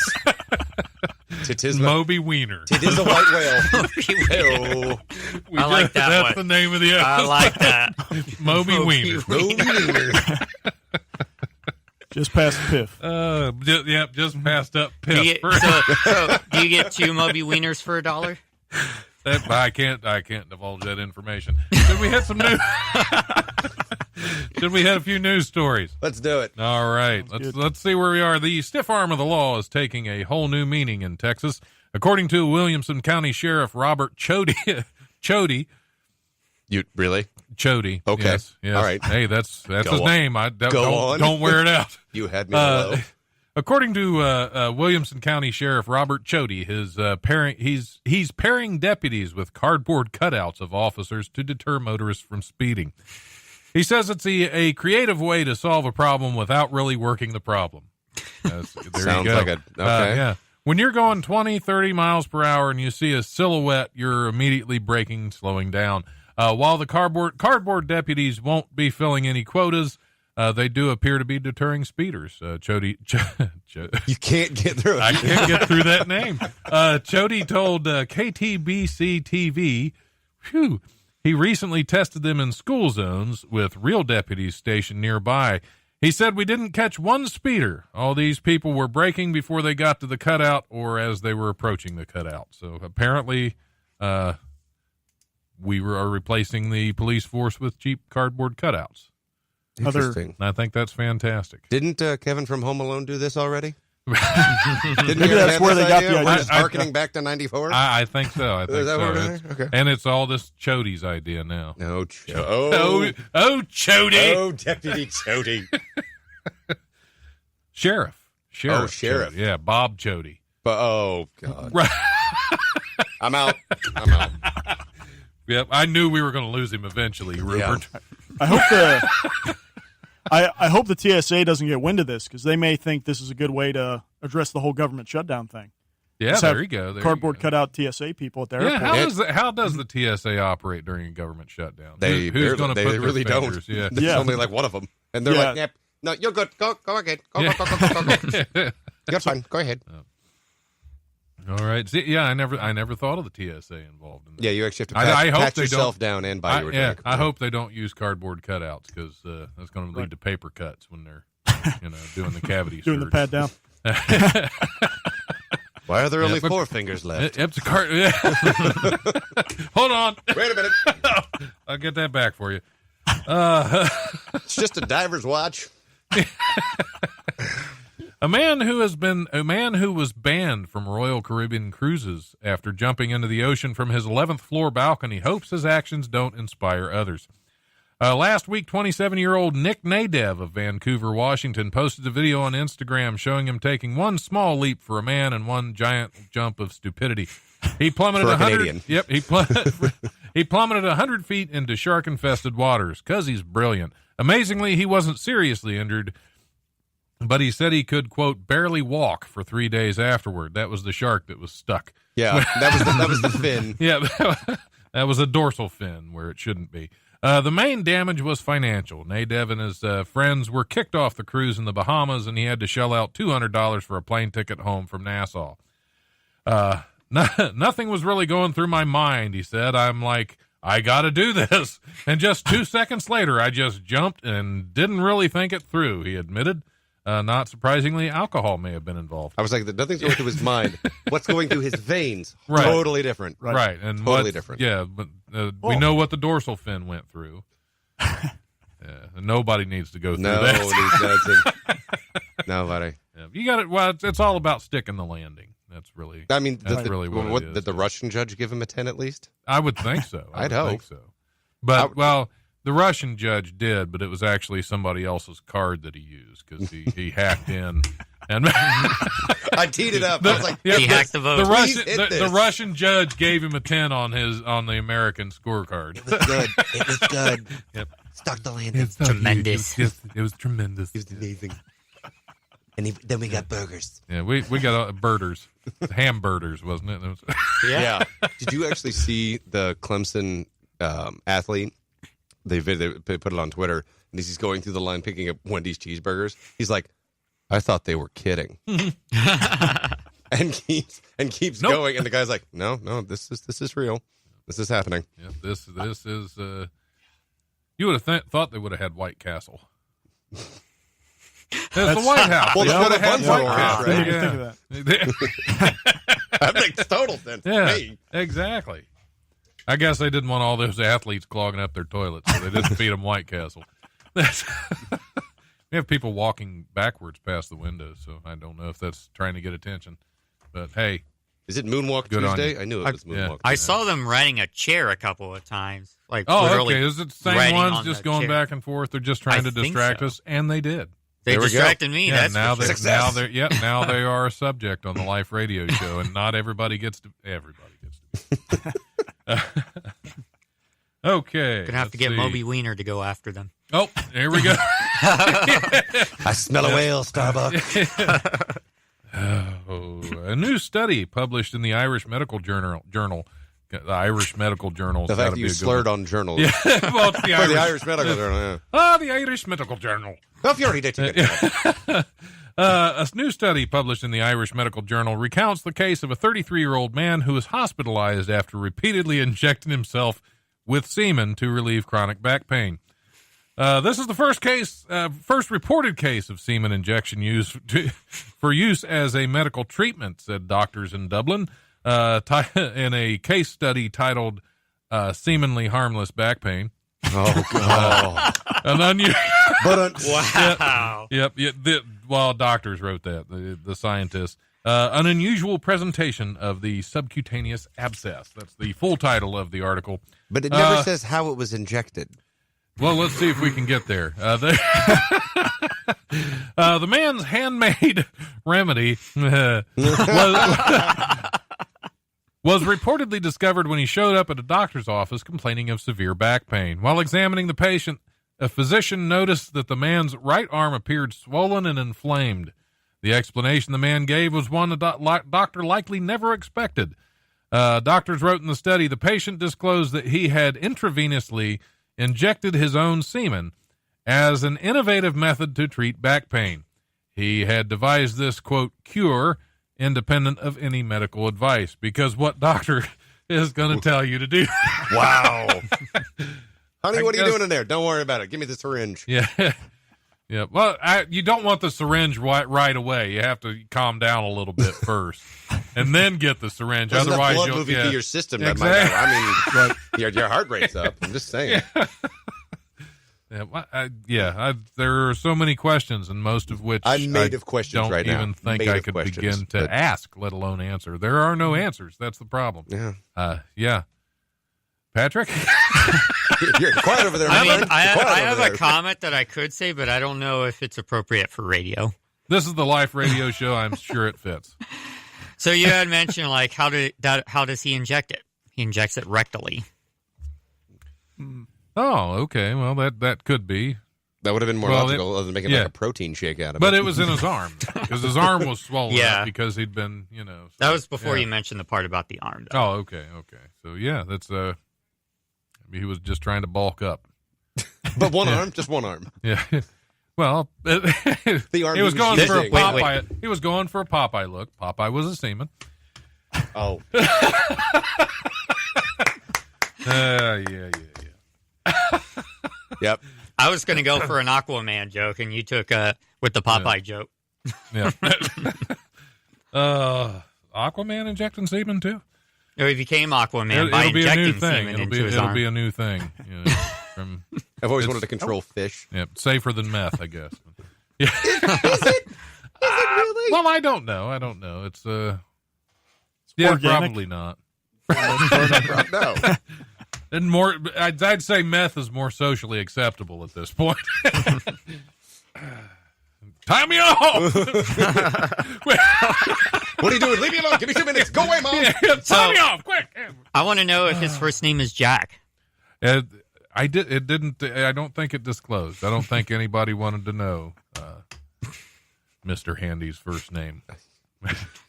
Moby Weiner. It is a white whale. I like that That's one. the name of the episode. I like that. Moby Weiner. Moby Wiener. Just past Piff. Just passed up Do you, Piff. so do you get 2 Moby Wieners for $1? I can't divulge that information. Should we hit some news? Should we hit a few news stories? Let's do it. All right. Let's see where we are. The stiff arm of the law is taking a whole new meaning in Texas. According to Williamson County Sheriff Robert Chody. You really? Chody. Okay. Yes. All right. Hey, that's Go his on. name. Don't wear it out. You had me hello. According to Williamson County Sheriff Robert Chody, he's pairing deputies with cardboard cutouts of officers to deter motorists from speeding. He says it's a creative way to solve a problem without really working the problem. There Sounds you go. like a okay. Yeah. When you're going 20, 30 miles per hour and you see a silhouette, you're immediately braking, slowing down. While the cardboard deputies won't be filling any quotas, they do appear to be deterring speeders. Chody, You can't get through it. I can't get through that name. Chody told KTBC TV, he recently tested them in school zones with real deputies stationed nearby. He said, "We didn't catch one speeder. All these people were braking before they got to the cutout or as they were approaching the cutout." So apparently we are replacing the police force with cheap cardboard cutouts. Interesting. And I think that's fantastic. Didn't Kevin from Home Alone do this already? Maybe that's where they got the idea. We're just harkening back to 94? I think so. I think Is that so. what it is? Okay. And it's all this Chody's idea now. No, Oh, Chody. Oh, Deputy Chody. Sheriff. Oh, Sheriff. Chody. Yeah, Bob Chody. But, oh, God. Right. I'm out. Yep, I knew we were going to lose him eventually, Rupert. I hope the TSA doesn't get wind of this because they may think this is a good way to address the whole government shutdown thing. Yeah, Just there have you go. Cardboard cutout TSA people at the airport. How does the TSA operate during a government shutdown? They Who's going to put their really fingers? don't. Yeah. There's only like one of them. And they're like, yep, no, you're good. Go again. Go. You're fine. Go ahead. All right. See, yeah, I never thought of the TSA involved in that. Yeah, you actually have to I hope pat they yourself don't, down and buy your drink. I hope they don't use cardboard cutouts because that's going to lead to paper cuts when they're doing the cavity doing the pat down. Why are there only 4 fingers left? It's a cart. Yeah. Hold on. Wait a minute. I'll get that back for you. It's just a diver's watch. A man who was banned from Royal Caribbean cruises after jumping into the ocean from his 11th floor balcony hopes his actions don't inspire others. Last week, 27-year-old Nick Nadev of Vancouver, Washington, posted a video on Instagram showing him taking one small leap for a man and one giant jump of stupidity. He plummeted 100. Yep, he plummeted 100 feet into shark-infested waters because he's brilliant. Amazingly, he wasn't seriously injured, but he said he could, quote, barely walk for 3 days afterward. That was the shark that was stuck. Yeah, that was the fin. Yeah, that was a dorsal fin where it shouldn't be. The main damage was financial. Nadev and his friends were kicked off the cruise in the Bahamas, and he had to shell out $200 for a plane ticket home from Nassau. Nothing was really going through my mind, he said. I'm like, I got to do this. And just 2 seconds later, I just jumped and didn't really think it through, he admitted. Not surprisingly, alcohol may have been involved. I was like, nothing's going through his mind. What's going through his veins? Right. Totally different. Right. And totally different. Yeah, but we know what the dorsal fin went through. Nobody needs to go through that. Nobody. Yeah, you got it. Well, it's all about sticking the landing. That's really. I mean, really what it is. Did the Russian judge give him a 10 at least? I would think so. I'd hope think so. But the Russian judge did, but it was actually somebody else's card that he used because he hacked in. And I teed it up. I was like, he hacked the vote. The Russian judge gave him a 10 on the American scorecard. It was good. It was good. Yep. Stuck the landing. Tremendous. It was tremendous. It was amazing. And then we got burgers. Yeah, we got birders. Hamburgers, wasn't it? Yeah. Did you actually see the Clemson athlete? They put it on Twitter, and he's going through the line picking up Wendy's cheeseburgers. He's like, I thought they were kidding. and keeps going, and the guy's like, no, this is real. This is happening. Yeah, this is you would have thought they would have had White Castle. It's the White House. Well, they would have the had White Castle. Right? Yeah. Think of that. That makes total sense to me. Exactly. I guess they didn't want all those athletes clogging up their toilets, so they didn't feed them White Castle. We have people walking backwards past the window, so I don't know if that's trying to get attention. But hey, is it Moonwalk Good on Tuesday? you. I knew it was Moonwalk. I saw them riding a chair a couple of times. Like, oh, literally okay. Is it the same riding ones on just the going chair. back and forth? They're just trying I to think distract so. us, and they did. They There we distracted me. Yeah, That's now for sure. now they are a subject on the Life Radio show, and not everybody gets to. Everybody gets to. Okay, Gonna have to get let's see. Moby Weiner to go after them. Oh, here we go. I smell a whale, Starbuck. A new study published in the Irish Medical Journal. The Irish Medical Journal. The fact that you slurred on journals. Yeah, well, it's the The Irish Medical Journal, yeah. Ah, the Irish Medical Journal. Well, if you already did it. A new study published in the Irish Medical Journal recounts the case of a 33-year-old man who was hospitalized after repeatedly injecting himself with semen to relieve chronic back pain. This is the first reported case of semen injection for use as a medical treatment, said doctors in Dublin, in a case study titled "Seemingly Harmless Back Pain." Oh, God. Wow. Yep. Well, doctors wrote that. The scientists. An unusual presentation of the subcutaneous abscess. That's the full title of the article. But it never says how it was injected. Well, let's see if we can get there. The man's handmade remedy was reportedly discovered when he showed up at a doctor's office complaining of severe back pain. While examining the patient, a physician noticed that the man's right arm appeared swollen and inflamed. The explanation the man gave was one the doctor likely never expected. Doctors wrote in the study, the patient disclosed that he had intravenously injected his own semen as an innovative method to treat back pain. He had devised this, quote, cure independent of any medical advice, because what doctor is going to tell you to do? Wow. Honey, what are you doing in there? Don't worry about it. Give me the syringe. Yeah. Yeah. Well, you don't want the syringe right away. You have to calm down a little bit first and then get the syringe. There's Otherwise, blood you'll moving yeah. through your system. That Exactly. might, your heart rate's up. I'm just saying. There are so many questions, and most of which I'm made of questions right now. Don't even think Made I of could questions, begin to but- ask, let alone answer. There are no answers. That's the problem. Yeah. Yeah. Patrick? You're quiet over there, I man. mean, I You're quiet have over a there. comment that I could say, but I don't know if it's appropriate for radio. This is the Life Radio Show. I'm sure it fits. So you had mentioned, like, how does he inject it? He injects it rectally. Oh, okay. Well, that could be. That would have been more logical other than making like a protein shake out of it. But it was in his arm because his arm was swollen Yeah. up because he'd been, That was before yeah. you mentioned the part about the arm, though. Oh, okay. So, yeah, that's, he was just trying to bulk up. But one arm? Just one arm. Yeah. Well, The arm he was going for a using. Popeye. He was going for a Popeye look. Popeye was a seaman. Oh. Yeah. Yep. I was going to go for an Aquaman joke, and you took with the Popeye joke. Yeah. Aquaman injecting semen too? Or he became Aquaman by It'll be a new injecting thing. semen It'll into his be arm. a new thing. From I've always wanted to control fish. yeah, safer than meth, I guess. Yeah. Is it really? Well, I don't know. It's yeah, organic? probably not. No. And more, I'd say meth is more socially acceptable at this point. Tie me off! What are you doing? Leave me alone. Give me 2 minutes. Go away, Mom. Tie me off, quick! I want to know if his first name is Jack. I don't think it disclosed. I don't think anybody wanted to know Mr. Handy's first name.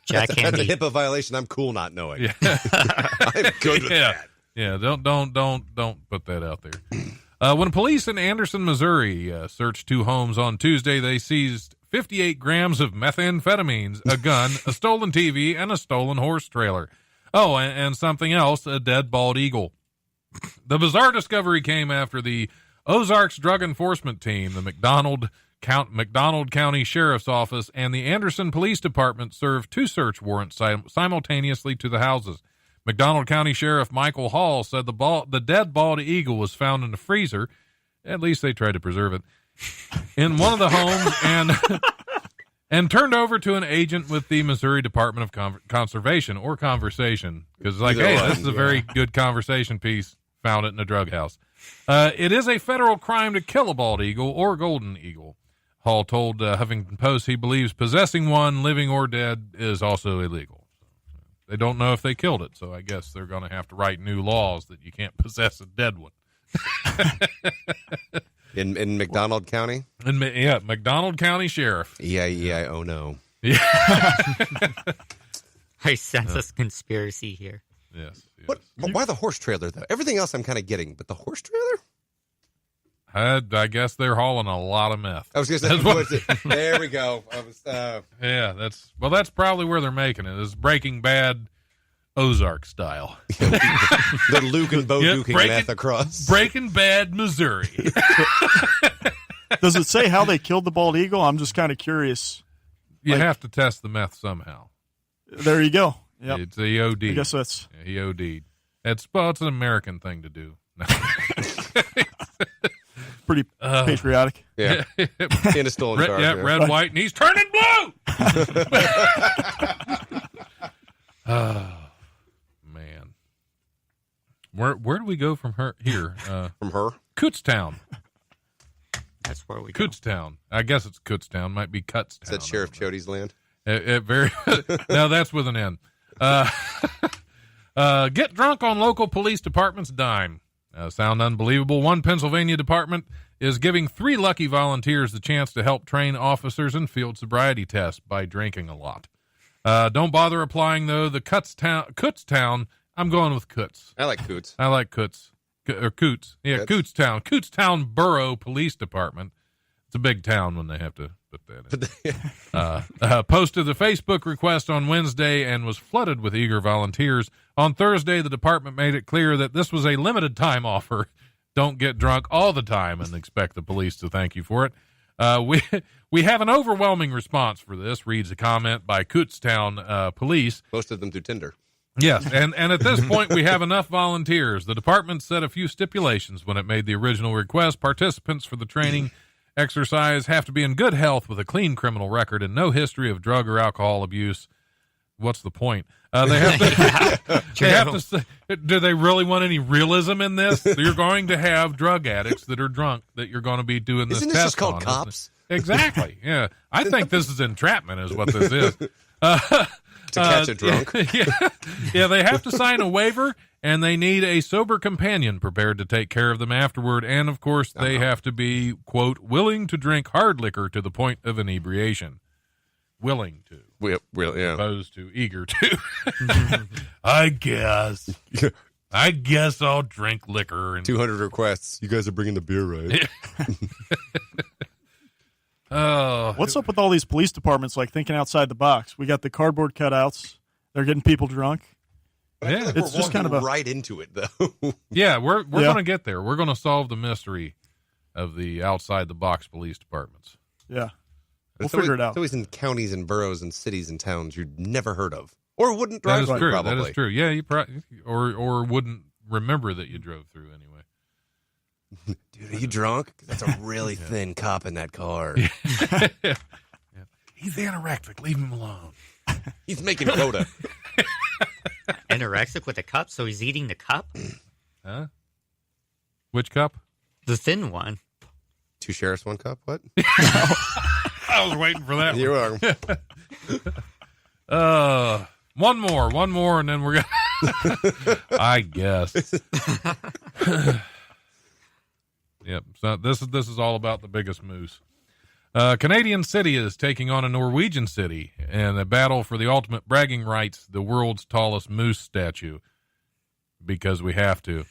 Jack That's a Handy. HIPAA violation. I'm cool not knowing. Yeah. I'm good with that. Yeah, don't put that out there. When police in Anderson, Missouri, searched 2 homes on Tuesday, they seized 58 grams of methamphetamines, a gun, a stolen TV, and a stolen horse trailer. Oh, and something else, a dead bald eagle. The bizarre discovery came after the Ozarks Drug Enforcement Team, the McDonald County Sheriff's Office, and the Anderson Police Department served 2 search warrants simultaneously to the houses. McDonald County Sheriff Michael Hall said the dead bald eagle was found in the freezer. At least they tried to preserve it. In one of the homes and turned over to an agent with the Missouri Department of Conservation or Conversation. Because this is a very good conversation piece. Found it in a drug house. It is a federal crime to kill a bald eagle or golden eagle. Hall told Huffington Post he believes possessing one, living or dead, is also illegal. They don't know if they killed it, so I guess they're going to have to write new laws that you can't possess a dead one. In McDonald County? McDonald County Sheriff. Yeah, oh no. I sense a conspiracy here. Yes. What? Why the horse trailer, though? Everything else I'm kind of getting, but the horse trailer? I guess they're hauling a lot of meth. I was going to say, there we go. Yeah, that's probably where they're making it. It's Breaking Bad Ozark style. The Luke and Bo duking meth across. Breaking Bad, Missouri. Does it say how they killed the bald eagle? I'm just kind of curious. You have to test the meth somehow. There you go. Yep. It's a OD. I guess that's... Yeah, he OD'd. It's an American thing to do. pretty patriotic. Yeah. And is still in charge. Yeah, red, white, and he's turning blue! Oh, man. Where do we go from here? From her? Kutztown. That's where we go. Kutztown. I guess it's Kutztown. Might be Cutstown. Is that Sheriff Chody's land? No, that's with an N. Get drunk on local police department's dime. Sound unbelievable? One Pennsylvania department is giving 3 lucky volunteers the chance to help train officers in field sobriety tests by drinking a lot. Don't bother applying, though. The Kutztown, I'm going with Kutz. I like Coots. I like Kutz. Or Coots. Yeah, Kutztown. Kutztown Borough Police Department. It's a big town when they have to put that in. Posted the Facebook request on Wednesday and was flooded with eager volunteers. On Thursday, the department made it clear that this was a limited time offer. Don't get drunk all the time and expect the police to thank you for it. We have an overwhelming response for this, reads a comment by Kutztown police. Most of them through Tinder. Yes, and at this point, we have enough volunteers. The department set a few stipulations when it made the original request. Participants for the training exercise have to be in good health with a clean criminal record and no history of drug or alcohol abuse. What's the point? They have to. They have to say, do they really want any realism in this? You're going to have drug addicts that are drunk that you're going to be doing this Isn't test this just called on, cops? Exactly. Yeah, I think this is entrapment, is what this is. To catch a drunk. Yeah, they have to sign a waiver, and they need a sober companion prepared to take care of them afterward. And, of course, they have to be, quote, willing to drink hard liquor to the point of inebriation. Willing to. Yeah. Opposed to eager to. I guess I'll drink liquor. And 200 requests. You guys are bringing the beer, right? What's up with all these police departments like thinking outside the box? We got the cardboard cutouts. They're getting people drunk. Yeah, it's just kind of right into it, though. Yeah, we're going to get there. We're going to solve the mystery of the outside the box police departments. Yeah. We'll figure it out. It's always in counties and boroughs and cities and towns you'd never heard of. Or wouldn't drive through, through, probably. That is true. Yeah, you or wouldn't remember that you drove through anyway. Dude, are you drunk? That's a really thin cop in that car. Yeah. He's anorexic. Leave him alone. He's making quota. Anorexic with a cup, so he's eating the cup? Huh? Which cup? The thin one. 2 sheriffs, 1 cup? What? I was waiting for that. You are. One more, and then we're gonna. I guess. Yep. So this is all about the biggest moose. Canadian city is taking on a Norwegian city in a battle for the ultimate bragging rights, the world's tallest moose statue, because we have to.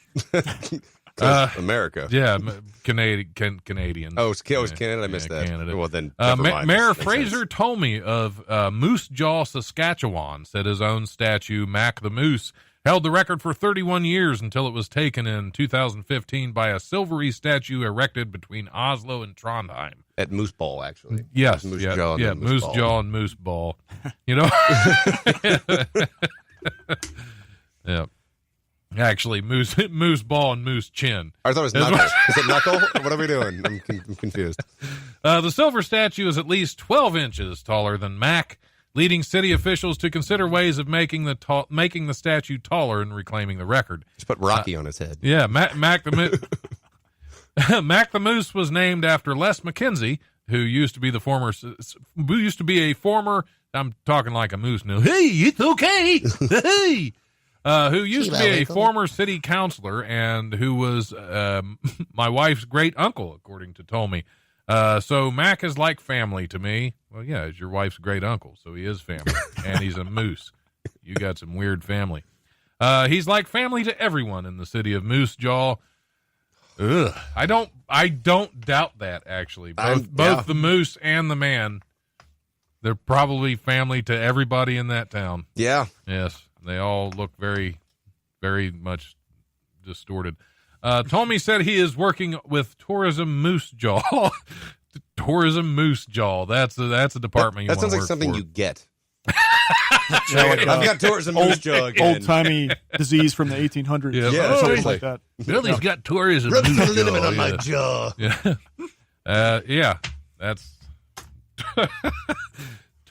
America. Yeah, Canadian. Oh, it's Canada. I missed that. Canada. Well, then never mind. Mayor Fraser Tolmie of Moose Jaw, Saskatchewan, said his own statue, Mac the Moose, held the record for 31 years until it was taken in 2015 by a silvery statue erected between Oslo and Trondheim. At Moose Ball, actually. Yes. Moose Jaw and Moose Ball. Jaw and Moose Ball. You know? Yeah. Actually, moose ball and moose chin. I thought it was knuckle. Is it knuckle? What are we doing? I'm confused. The silver statue is at least 12 inches taller than Mac, leading city officials to consider ways of making the statue taller and reclaiming the record. Just put Rocky on his head. Yeah, Mac the Moose was named after Les McKenzie, who used to be a former. I'm talking like a moose now. Hey, it's okay. Hey. Who used to be a former city councilor and who was my wife's great uncle, according to Tolmie. So Mac is like family to me. Well, yeah, he's your wife's great uncle, so he is family, and he's a moose. You got some weird family. He's like family to everyone in the city of Moose Jaw. Ugh. I don't doubt that, actually. Both the moose and the man, they're probably family to everybody in that town. Yeah. Yes. They all look very, very much distorted. Tommy said he is working with Tourism Moose Jaw. Tourism Moose Jaw. That's a department that sounds like work something for. you get. Like, I've got tourism moose jaw again. old-timey disease from the 1800s. Yeah, something seriously. like that. Billy's got tourism Rub moose a little jaw. bit on my jaw. Yeah. Yeah. That's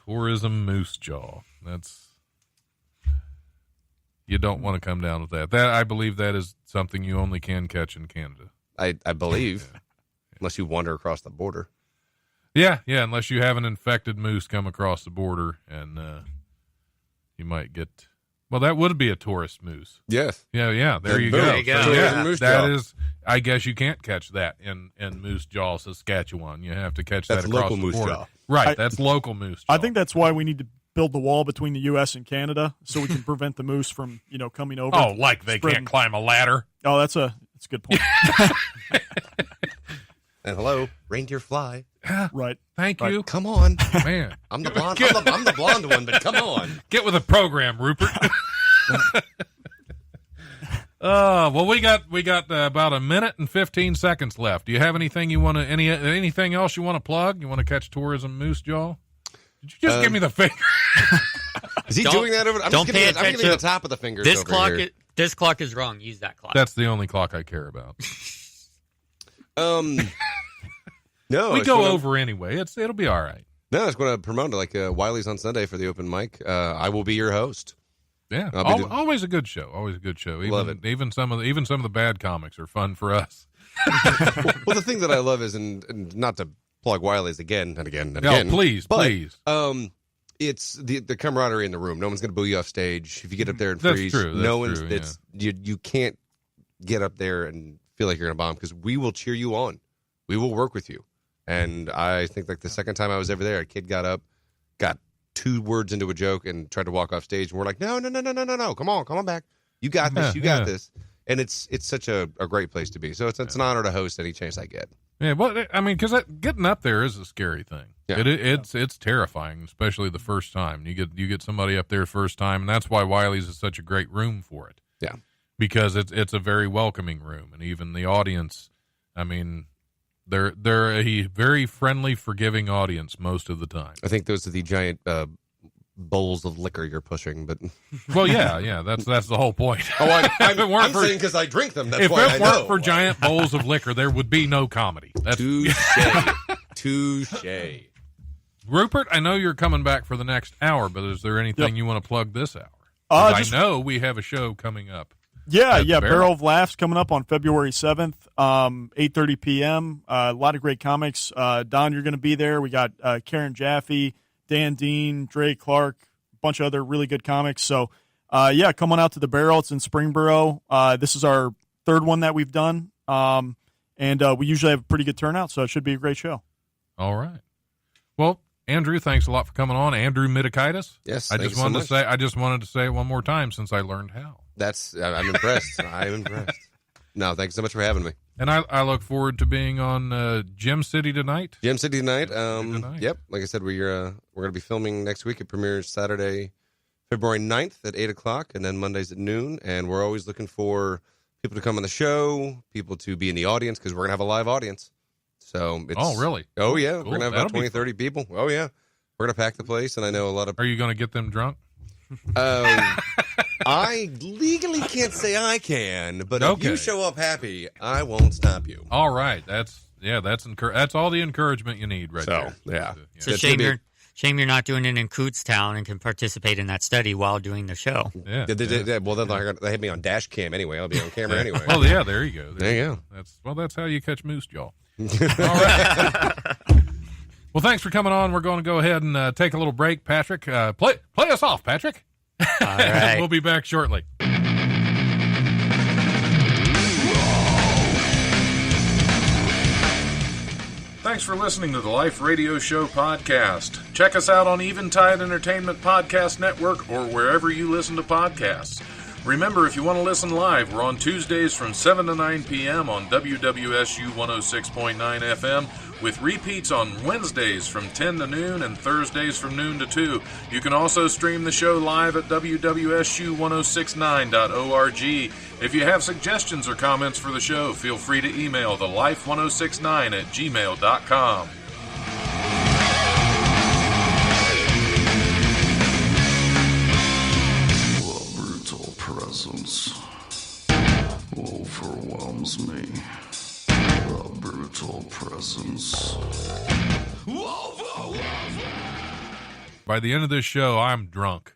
tourism moose jaw. That's, you don't want to come down with that. That, I believe, that is something you only can catch in Canada. I believe, unless you wander across the border. Yeah, unless you have an infected moose come across the border, and you might get. Well, that would be a tourist moose. Yes. Yeah. There you Boom. go. There you go. So, Tourism moose that jaw. is. I guess you can't catch that in Moose Jaw, Saskatchewan. You have to catch That's that across local the moose border. jaw. Right, that's local moose jaw. I think that's why we need to build the wall between the U.S. and Canada so we can prevent the moose from, coming over. Oh, like they spreading. can't climb a ladder. Oh, that's a good point. And hello, reindeer fly. Right. Thank you, Come on. man. I'm the blonde. I'm the blonde one, but come on. Get with the program, Rupert. Well, we got about a minute and 15 seconds left. Do you have anything you want to anything else you want to plug? You want to catch Tourism Moose Jaw? Did you just give me the finger? Is he Don't- doing that over? I'm don't just pay giving I'm giving attention. the top of the fingers. This over clock, here. this clock is wrong. Use that clock. That's the only clock I care about. No, We it's go gonna- over anyway. It'll be all right. No, it's going to promote it like Wiley's on Sunday for the open mic. I will be your host. Yeah, I'll be doing- always a good show. Always a good show. Even, Love it. Even some of the bad comics are fun for us. Well, the thing that I love is, and not to plug Wiley's again and again and No, again. please, but, please. It's the camaraderie in the room. No one's going to boo you off stage if you get up there and That's freeze. true, that's no one's. true, It's you can't get up there and feel like you're going to bomb because we will cheer you on. We will work with you. And I think like the second time I was ever there, a kid got up, got 2 words into a joke, and tried to walk off stage. And we're like, no, come on back. You got this. You got this. And it's such a great place to be. So it's an honor to host any chance I get. Yeah, well, I mean, because getting up there is a scary thing. Yeah. It's terrifying, especially the first time. You get somebody up there first time, and that's why Wiley's is such a great room for it. Yeah, because it's a very welcoming room, and even the audience. I mean, they're a very friendly, forgiving audience most of the time. I think those are the giant bowls of liquor you're pushing. But well, yeah, that's the whole point. I'm weren't for- saying because I drink them. That's If why it I weren't know. for giant bowls of liquor, there would be no comedy. That's Touche. Rupert, I know you're coming back for the next hour, but is there anything Yep. you want to plug this hour? 'Cause Just- I know we have a show coming up. Yeah, Barrel. Barrel of Laughs coming up on February 7th, 8:30 p.m. A lot of great comics. Don, you're going to be there. We got Karen Jaffe, Dan Dean, Dre Clark, a bunch of other really good comics. So, come on out to the Barrel. It's in Springboro. This is our 3rd one that we've done, and we usually have a pretty good turnout, so it should be a great show. All right. Well, Andrew, thanks a lot for coming on. Andrew Midakaitis. Yes, I thank just you so wanted much. to say. I just wanted to say it one more time since I learned how. I'm impressed. I'm impressed. No, thanks so much for having me. And I look forward to being on Gem City tonight. Gem City tonight. tonight. Yep. Like I said, we're going to be filming next week. It premieres Saturday, February 9th at 8:00, and then Mondays at noon. And we're always looking for people to come on the show, people to be in the audience because we're going to have a live audience. So it's, Oh, really? Oh, yeah. Cool. We're going to have That'll about be 20, 30 people. Oh, yeah. We're going to pack the place, and I know a lot of... Are you going to get them drunk? I legally can't say I can, but if Okay. you show up happy, I won't stop you. All right. That's all the encouragement you need right So, there. yeah. It's a That's shame gonna be- you're not doing it in Cootstown and can participate in that study while doing the show. Yeah. Well, then they had me on dash cam anyway. I'll be on camera anyway. Well, yeah, there you go. There you go. That's how you catch moose jaw. All right. Well, thanks for coming on. We're going to go ahead and take a little break. Patrick, play us off, Patrick. All right. We'll be back shortly. Thanks for listening. listening to the Life Radio Show podcast. Check us out on Eventide Entertainment Podcast Network or wherever you listen to podcasts. Remember, if you want to listen live, we're on Tuesdays from 7 to 9 p.m. on WWSU 106.9 FM, with repeats on Wednesdays from 10 to noon and Thursdays from noon to 2. You can also stream the show live at WWSU1069.org. If you have suggestions or comments for the show, feel free to email thelife1069@gmail.com. Presence overwhelms me. The brutal presence. By the end of this show, I'm drunk.